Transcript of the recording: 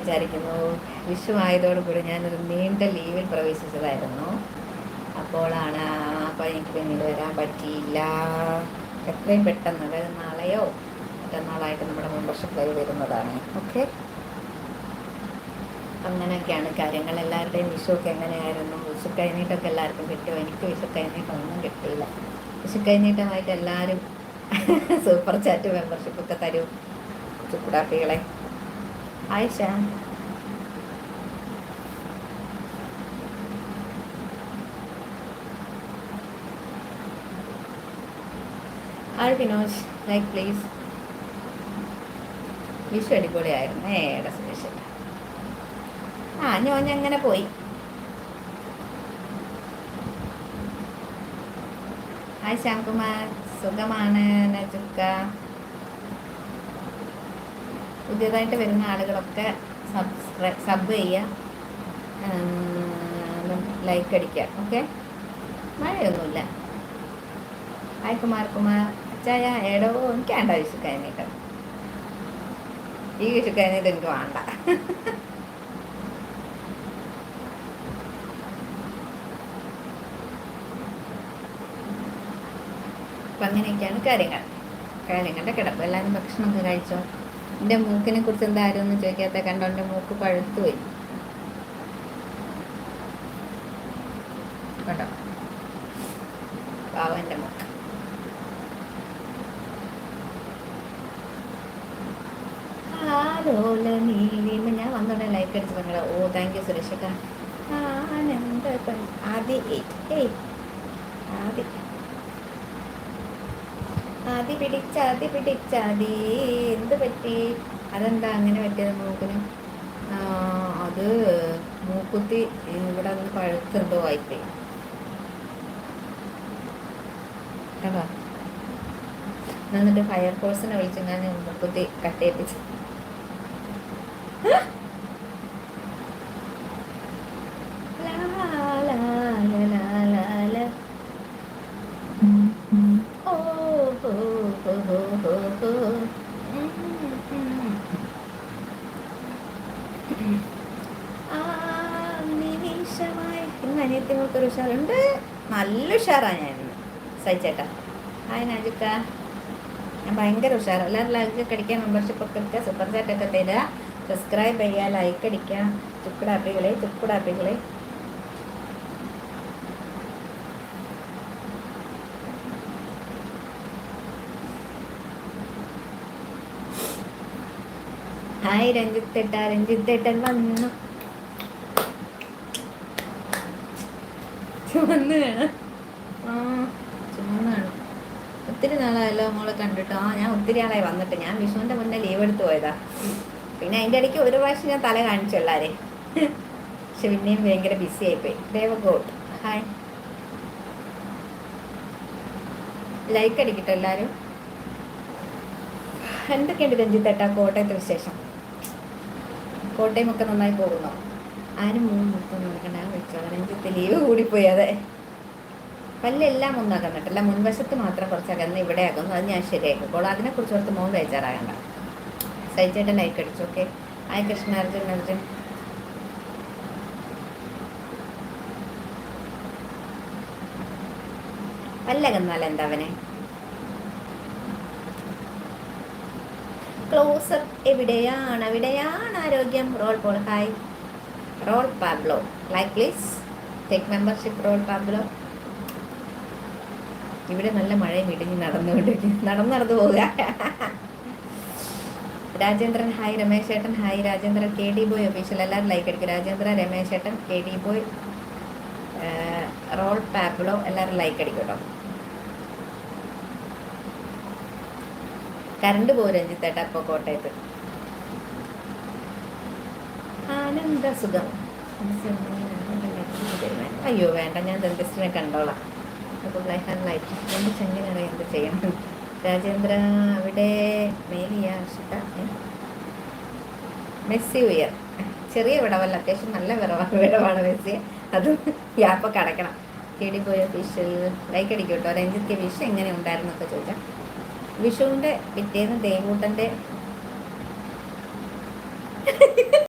വിചാരിക്കുന്നു. വിഷു ആയതോടുകൂടി ഞാനൊരു നീണ്ട ലീവിൽ പ്രവേശിച്ചതായിരുന്നു. അപ്പോൾ എനിക്ക് പിന്നീട് വരാൻ പറ്റിയില്ല. എത്രയും പെട്ടെന്ന്, അതായത് നാളെയോ മറ്റന്നാളായിട്ട് നമ്മുടെ മെമ്പർഷിപ്പ് ലൈവ് വരുന്നതാണ്. ഓക്കെ, അങ്ങനെയൊക്കെയാണ് കാര്യങ്ങൾ. എല്ലാവരുടെയും വിഷുവൊക്കെ എങ്ങനെയായിരുന്നു? വിഷു കൈനീട്ടമൊക്കെ എല്ലാവർക്കും കിട്ടിയോ? എനിക്ക് വിഷു കൈനീട്ടമൊന്നും കിട്ടിയില്ല. വിഷു കൈനീട്ടമായിട്ട് എല്ലാവരും സൂപ്പർ ചാറ്റ് മെമ്പർഷിപ്പൊക്കെ തരൂ ചുക്കുടാപ്പികളെ. Ayisha, Vinoj like please. വിഷു അടിപൊളിയായിരുന്നു. ഏടാ സ്പെഷ്യൽ. ഞോഞ്ഞങ്ങനെ പോയി. ഹായ് ശ്യാംകുമാർ, സുഖമാണ് നജുക്ക. പുതിയതായിട്ട് വരുന്ന ആളുകളൊക്കെ സബ് ചെയ്യുക, ലൈക്ക് അടിക്കുക. ഓക്കെ, മഴയൊന്നുമില്ല. ഹായ് കുമാർ അച്ചായ ഏടോ, എനിക്ക് വേണ്ട വിഷു കഴിഞ്ഞിട്ട്. ഈ വിഷു കഴിഞ്ഞിട്ട് എനിക്ക് വേണ്ട. അപ്പം അങ്ങനെയൊക്കെയാണ് കാര്യങ്ങളുടെ കിടപ്പ്. എല്ലാവരും ഭക്ഷണമൊക്കെ കഴിച്ചോ? എൻ്റെ മൂക്കിനെ കുറിച്ച് എന്തായാലും ഒന്നും ചോദിക്കാത്ത കണ്ടോ? എൻ്റെ മൂക്ക് പഴുത്തു പോയി കണ്ടോ? പാവം എൻ്റെ മൂക്ക്. ഞാൻ വന്നോട്ടെ ലൈക്ക് അടിച്ച് നിങ്ങളെ. ഓ താങ്ക് യു സുരേഷക്ക. ആദി പിടിച്ചാതി എന്ത് പറ്റി? അതെന്താ അങ്ങനെ പറ്റിയത് മൂക്കിന്? അത് മൂക്കുത്തി ഇവിടെ ഒന്ന് പഴുത്തെന്തോ ആയിപ്പോയി കേട്ടോ. എന്നിട്ട് ഫയർ ഫോഴ്സിനെ വിളിച്ച് ഞാൻ മൂക്കുത്തി കട്ടേപ്പിച്ചു. ഇന്ന് അനിയത്തിങ്ങൾക്കൊരു ഉഷാറുണ്ട്. നല്ല ഉഷാറാണ് ഞാൻ ഇന്ന്. സഹിച്ചേട്ടാ ഹായ് നാജിക്ക, ഞാൻ ഭയങ്കര ഉഷാറ്. എല്ലാവരും ലൈക്ക് അടിക്കുക, മെമ്പർഷിപ്പ് ഒക്കെ എടുക്കുക, സൂപ്പർ ചാറ്റൊക്കെ തരിക, സബ്സ്ക്രൈബ് ചെയ്യുക, ലൈക്ക് അടിക്കുക. ചുക്കുടാപ്പികളെ ഹായ് രഞ്ജിത്തേട്ടൻ വന്നു. ചുമന്നാണ്. ഒത്തിരി നാളായല്ലോ മോളെ കണ്ടിട്ടോ. ഞാൻ ഒത്തിരി ആളായി വന്നിട്ട്. ഞാൻ വിഷുവിൻ്റെ മുന്നേ ലീവ് എടുത്ത് പോയതാ. പിന്നെ അതിൻ്റെ ഇടയ്ക്ക് ഒരു പ്രാവശ്യം ഞാൻ തല കാണിച്ചുള്ളാരെ. പക്ഷെ പിന്നെയും ഭയങ്കര ബിസി ആയിപ്പോയി. ദേവഗോഡ് ഹായ്, ലൈക്ക് അടിക്കട്ടെ എല്ലാവരും. എന്തൊക്കെയുണ്ട് രഞ്ജിത്തേട്ടാ കോട്ടയത്തെ വിശേഷം? കോട്ടയമൊക്കെ നന്നായി പോകുന്നു. ആരും മുഖം നോക്കണ്ട, വെച്ചോളാം. രഞ്ജിത്ത് ലീവ് കൂടിപ്പോയി. അതെ, പല്ലെല്ലാം ഒന്നാകുന്നിട്ടല്ല, മുൻവശത്ത് മാത്രം കുറച്ച് അകന്ന് ഇവിടെ ആകുന്നു. അത് ഞാൻ ശരിയാക്കിക്കോളൂ. അതിനെക്കുറിച്ച് ഓർത്ത് മോൻ ബേജാറാകണ്ട. സഹിച്ചേട്ടൻ ലൈക്ക് അടിച്ചു. Okay, hi Arjun. പല്ലകന്നാൽ എന്താ അവനെ? ക്ലോസർ എവിടെയാണ് ആരോഗ്യം? Hi roll Pablo, like please, take membership roll Pablo. ഇവിടെ നല്ല മഴയും ഇടിഞ്ഞ് നടന്നു പോവുക. രാജേന്ദ്രൻ ഹായ്, രമേശ് ചേട്ടൻ hi, Rajendran K D boy official. എല്ലാവരും ലൈക്ക് അടിക്കും. രാജേന്ദ്രൻ, രമേശ് ചേട്ടൻ, കെ ഡി ബോയ്, റോൾ പാബ്ലോ, എല്ലാവരും ലൈക്ക് അടിക്കും കേട്ടോ. കറണ്ട് പോകും രഞ്ജിത്തേട്ടാ ഇപ്പോൾ കോട്ടയത്ത്. ആനന്ദ സുഖം. അയ്യോ വേണ്ട, ഞാൻ ദന്തസ്റ്റിനെ കണ്ടോളാം. അപ്പോൾ ലൈറ്റ് എൻ്റെ ചെങ്ങനെയാണ് എന്ത് ചെയ്യണം. രാജേന്ദ്ര അവിടെ മെസ്സി ഉയർ ചെറിയ വിടവല്ല, അത്യാവശ്യം നല്ല വിടവാണ് മെസ്സി. അത് യാപ്പൊക്കെ അടയ്ക്കണം. കേടി പോയ ഒഫീഷ്യൽ ലൈക്ക് അടിക്കും കേട്ടോ. രഞ്ജിത്ത് വിഷു എങ്ങനെ ഉണ്ടായിരുന്നൊക്കെ ചോദിച്ചാൽ, വിഷുവിൻ്റെ പിറ്റേന്ന് ദേവൂട്ടൻ്റെ